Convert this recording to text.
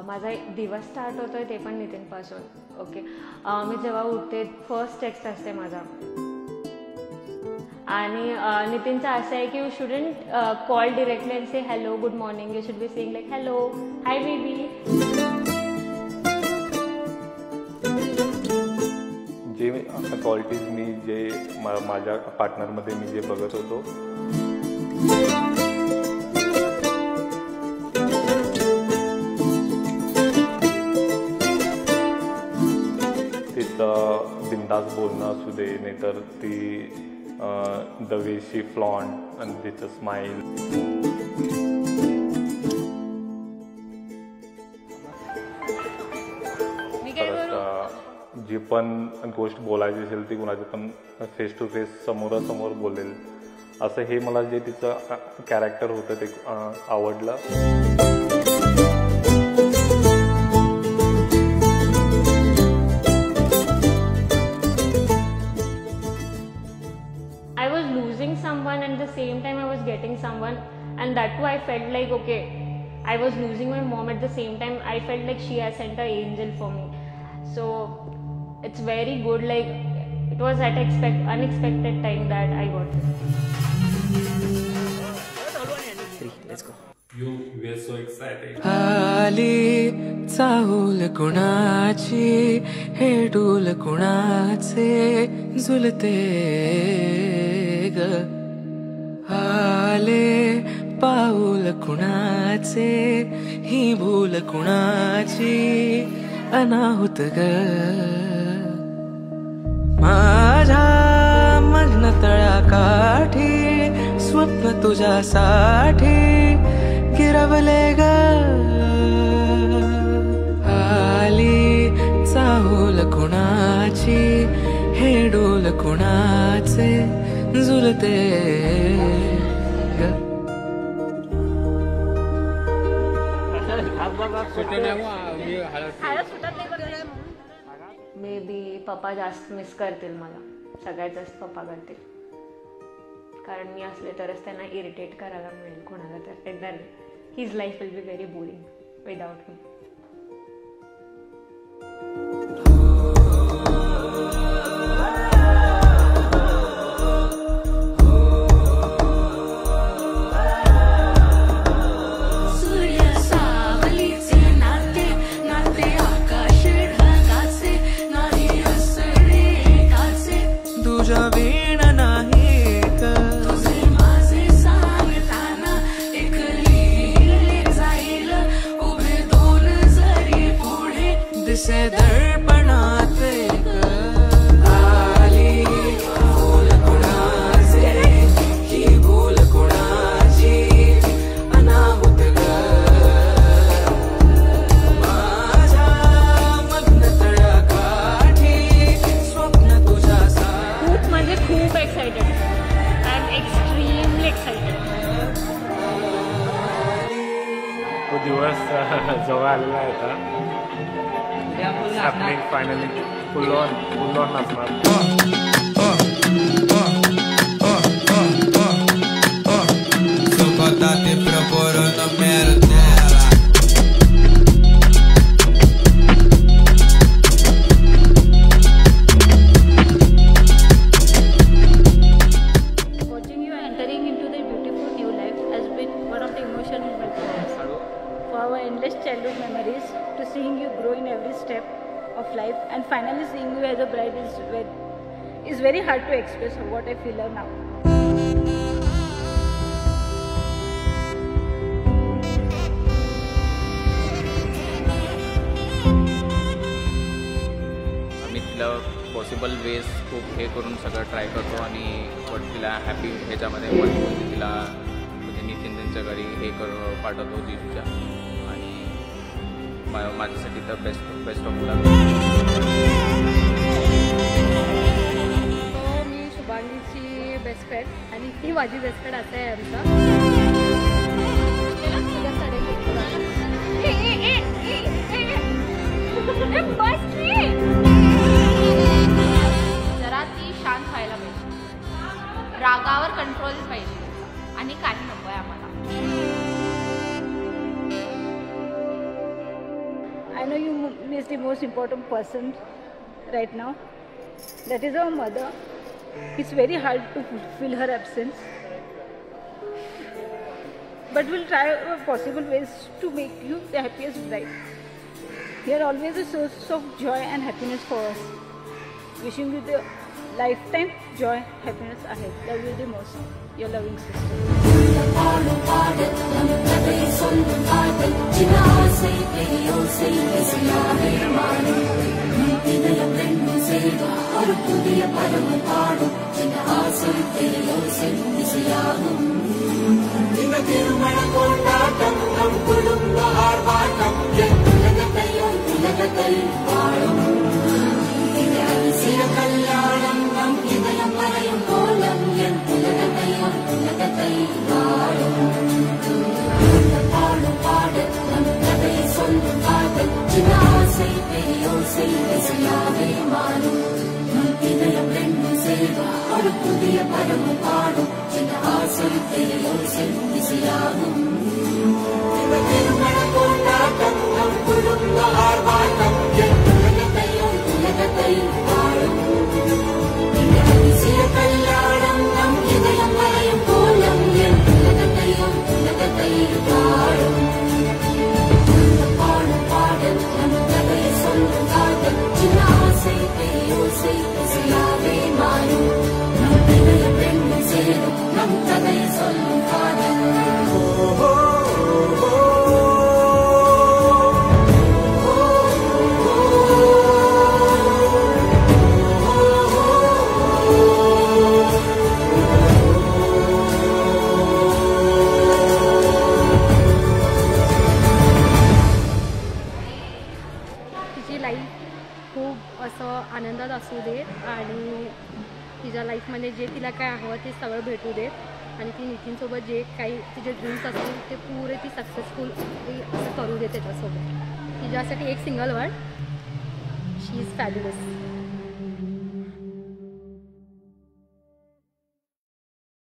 माझा दिवस स्टार्ट होतोय ते पण नितीनपासून. ओके, मी जेव्हा उठते फर्स्ट टेक्स्ट असते माझा. आणि नितीनचं असं आहे की you shouldn't call directly and say hello good morning. You should be saying like hello hi baby. जे अशा क्वालिटीज मी जे माझ्या पार्टनरमध्ये मी जे बघत होतो तिचं बिंदास बोलणं असू दे, नाहीतर ती द वे शी फ्लॉन्ट आणि तिचं स्माईल. जी पण गोष्ट बोलायची असेल ती कुणाची पण फेस टू फेस समोरासमोर बोलेल असं हे मला जे तिचं कॅरेक्टर होतं ते आवडलं. I was losing someone and at the same time I was getting someone, and that too I felt like okay, I was losing my mom at the same time I felt like she has sent an angel for me. So it's very good, like it was at unexpected time that I got it. Let's go. You were so excited. आली चाहूल कुणाची हे डूल कुणाचे झुलते ग. आले पाऊल कुणाचे ही भूल कुणाची अनाहुत ग. माझ्या मग्न तळाकाठी स्वप्न तुझ्यासाठी गिरवले ग. आली चाहूल कुणाची हे डोल कुणाचे झुलते ग. मे बी पप्पा जास्त मिस करतील मला, सगळ्यात जास्त पप्पा करतील, कारण मी असले तरच त्यांना इरिटेट करायला मिळेल कोणाला तर. Then his life will be very boring without me. दिसे दर्पणात आली फूल कुणाचे ही भूल कुणाची अनाहुत ग. माझ्या मग्न तळाकाठी स्वप्न तुझ्यासाठी. खूप म्हणजे खूप excited. I am extremely excited. तो दिवस जवळ आलेला आहे आता. Happening finally, full on असणार. Sopatati proporre una merda. Watching you entering into the beautiful new life has been one of the emotional moments for our endless childhood memories. To seeing you grow in every step of life and finally seeing you as a bride is very hard to express what I feel now. आम्ही तिला possible ways खूप हे करून सगळं try करतो आणि पण तिला हॅपी ह्याच्यामध्ये पण तिला म्हणजे नितीन त्यांच्या घरी हे पाठवतो जिजूच्या. आणि माझ्यासाठी तर बेस्ट ऑफ लक. मी शुभांगीची बेस्ट फ्रेंड आणि ती माझी बेस्ट फ्रेंड असं आहे आमचा. जरा ती शांत व्हायला पाहिजे, रागावर कंट्रोल पाहिजे आणि काही नको आहे आम्हाला. I know you miss the most important person right now. That is our mother. It's very hard to feel her absence. But we'll try our possible ways to make you the happiest bride. You are always a source of joy and happiness for us. Wishing you the lifetime joy, happiness ahead. Love you the most. Your loving sister. திருமண கொண்டாட்டம் நம் குடும்ப ஆர்ப்பாட்டம் உலகத்தையும் உலகத்தை வாழும் அதிசய கல்யாணம் நம் இதயம் வரையும் கோலம் என் உலகத்தையும் உலகத்தை வாழும் பாடும் பாடு நம் கதை சொல்லும் காதல் சின்ன ஆசை பெரியோசை இசையாவே மாறும் நம் இதயம் ரெண்டும் சேரும் ஒரு புதிய பருவம் பாடும் சின்ன ஆசை பெரியோசை இசையாகும் திருமண கொண்டாட்டம் நம் குடும்ப ஆர்ப்பாட்டம் என் உலகத்தையும் உலகத்தை வாழும் அதிசய கல்யாணம் நம் இதயம் வரையும் கோலம் என் உலகத்தையும் உலகத்தை வாழும் பாடும் பாடல் நம் கதை சொல்லும் காதல் சின்ன ஆசை பெரியோசை இசையாவே மாறும் நம் இதயம் ரெண்டும் சேரும் நம் கதை சொல்லும் காதல். तिची लाईफ खूप असं आनंदात असू देत आणि तिच्या लाईफमध्ये जे तिला काय हवं ते सगळं भेटू देत आणि ती नितीनसोबत जे काही तिचे ड्रीम्स असतील ते पुरे ती सक्सेसफुल असं करू दे त्याच्यासोबत. तिच्यासाठी एक single word, she is fabulous.